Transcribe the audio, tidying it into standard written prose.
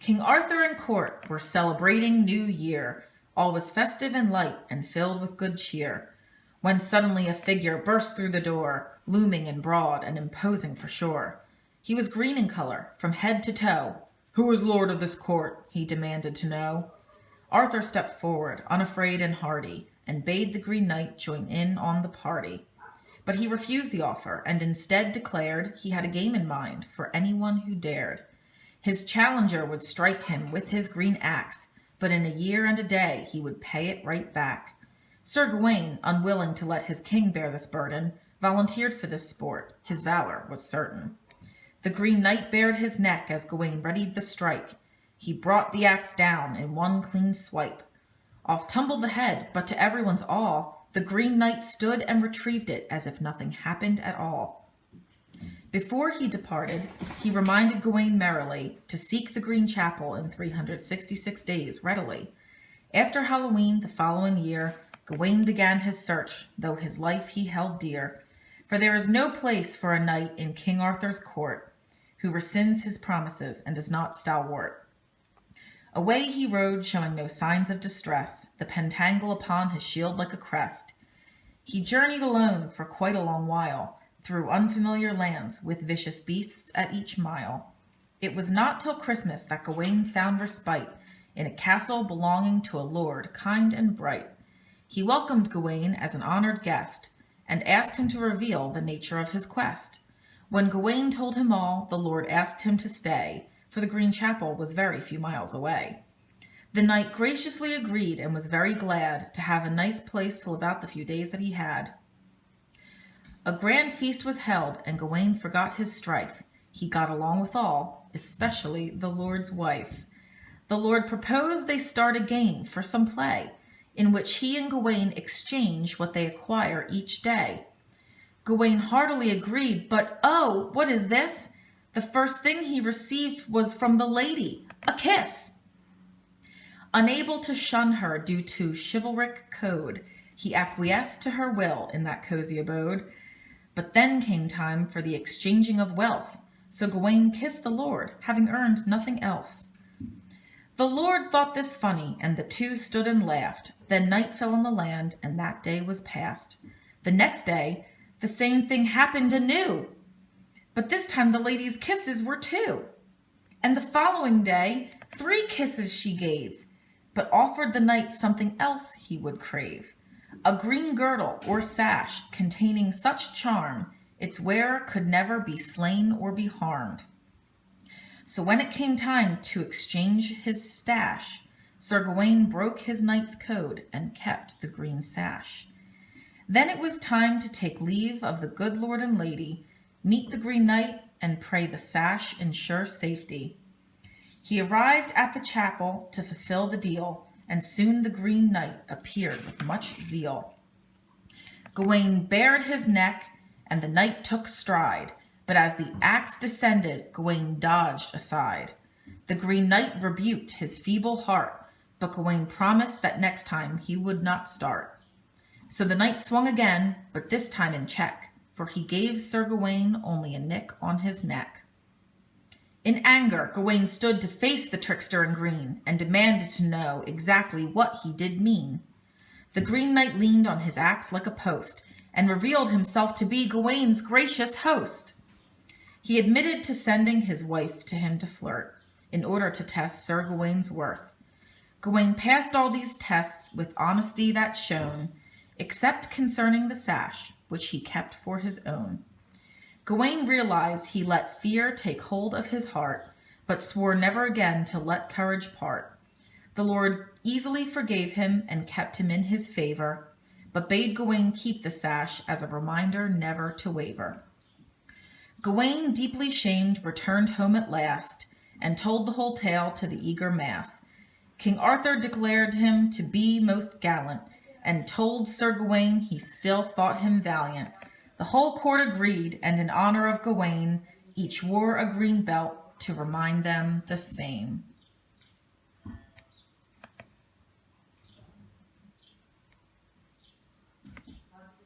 King Arthur and court were celebrating New Year. All was festive and light and filled with good cheer, when suddenly a figure burst through the door, looming and broad and imposing for sure. He was green in color, from head to toe. "Who is lord of this court?" he demanded to know. Arthur stepped forward, unafraid and hardy, and bade the Green Knight join in on the party. But he refused the offer, and instead declared he had a game in mind for anyone who dared. His challenger would strike him with his green axe, but in a year and a day he would pay it right back. Sir Gawain, unwilling to let his king bear this burden, volunteered for this sport. His valor was certain. The Green Knight bared his neck as Gawain readied the strike. He brought the axe down in one clean swipe. Off tumbled the head, but to everyone's awe, the Green Knight stood and retrieved it as if nothing happened at all. Before he departed, he reminded Gawain merrily to seek the Green Chapel in 366 days readily. After Halloween the following year, Gawain began his search, though his life he held dear. For there is no place for a knight in King Arthur's court who rescinds his promises and is not stalwart. Away he rode, showing no signs of distress, the pentangle upon his shield like a crest. He journeyed alone for quite a long while, through unfamiliar lands, with vicious beasts at each mile. It was not till Christmas that Gawain found respite in a castle belonging to a lord kind and bright. He welcomed Gawain as an honored guest, and asked him to reveal the nature of his quest. When Gawain told him all, the lord asked him to stay, for the Green Chapel was very few miles away. The knight graciously agreed and was very glad to have a nice place to live out the few days that he had. A grand feast was held, and Gawain forgot his strife. He got along with all, especially the lord's wife. The lord proposed they start a game for some play, in which he and Gawain exchange what they acquire each day. Gawain heartily agreed, but oh, what is this? The first thing he received was from the lady, a kiss. Unable to shun her due to chivalric code, he acquiesced to her will in that cozy abode. But then came time for the exchanging of wealth, so Gawain kissed the lord, having earned nothing else. The lord thought this funny, and the two stood and laughed. Then night fell on the land, and that day was past. The next day, the same thing happened anew, but this time the lady's kisses were two. And the following day, 3 kisses she gave, but offered the knight something else he would crave. A green girdle or sash containing such charm, its wearer could never be slain or be harmed. So when it came time to exchange his stash, Sir Gawain broke his knight's code and kept the green sash. Then it was time to take leave of the good lord and lady, meet the Green Knight, and pray the sash ensure safety. He arrived at the chapel to fulfill the deal, and soon the Green Knight appeared with much zeal. Gawain bared his neck, and the knight took stride, but as the axe descended, Gawain dodged aside. The Green Knight rebuked his feeble heart, but Gawain promised that next time he would not start. So the knight swung again, but this time in check, for he gave Sir Gawain only a nick on his neck. In anger, Gawain stood to face the trickster in green, and demanded to know exactly what he did mean. The Green Knight leaned on his axe like a post, and revealed himself to be Gawain's gracious host. He admitted to sending his wife to him to flirt, in order to test Sir Gawain's worth. Gawain passed all these tests with honesty that shone, except concerning the sash, which he kept for his own. Gawain realized he let fear take hold of his heart, but swore never again to let courage part. The Lord easily forgave him and kept him in his favor, but bade Gawain keep the sash as a reminder never to waver. Gawain, deeply shamed, returned home at last, and told the whole tale to the eager mass. King Arthur declared him to be most gallant, and told Sir Gawain he still thought him valiant. The whole court agreed, and in honor of Gawain, each wore a green belt to remind them the same.